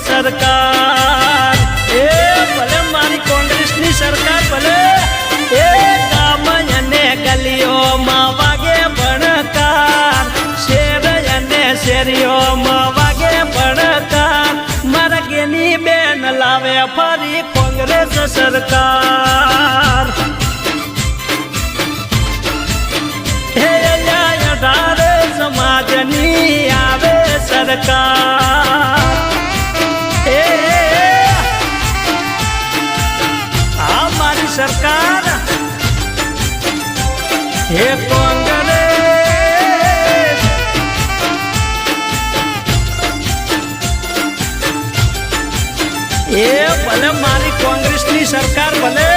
સરકાર એ ભલે મારી કોંગ્રેસની સરકાર ભલે એ ગામ અને ગલીઓમાં વાગે ભણકાર શેર અને શેરીઓમાં વાગે ભણકાર મારા ગેની બેન લાવે ફરી કોંગ્રેસ સરકાર હે અઢારે સમાજની આવે સરકાર એ આ મારી સરકાર હે કોંગ્રેસ એ ભલે મારી કોંગ્રેસની સરકાર ભલે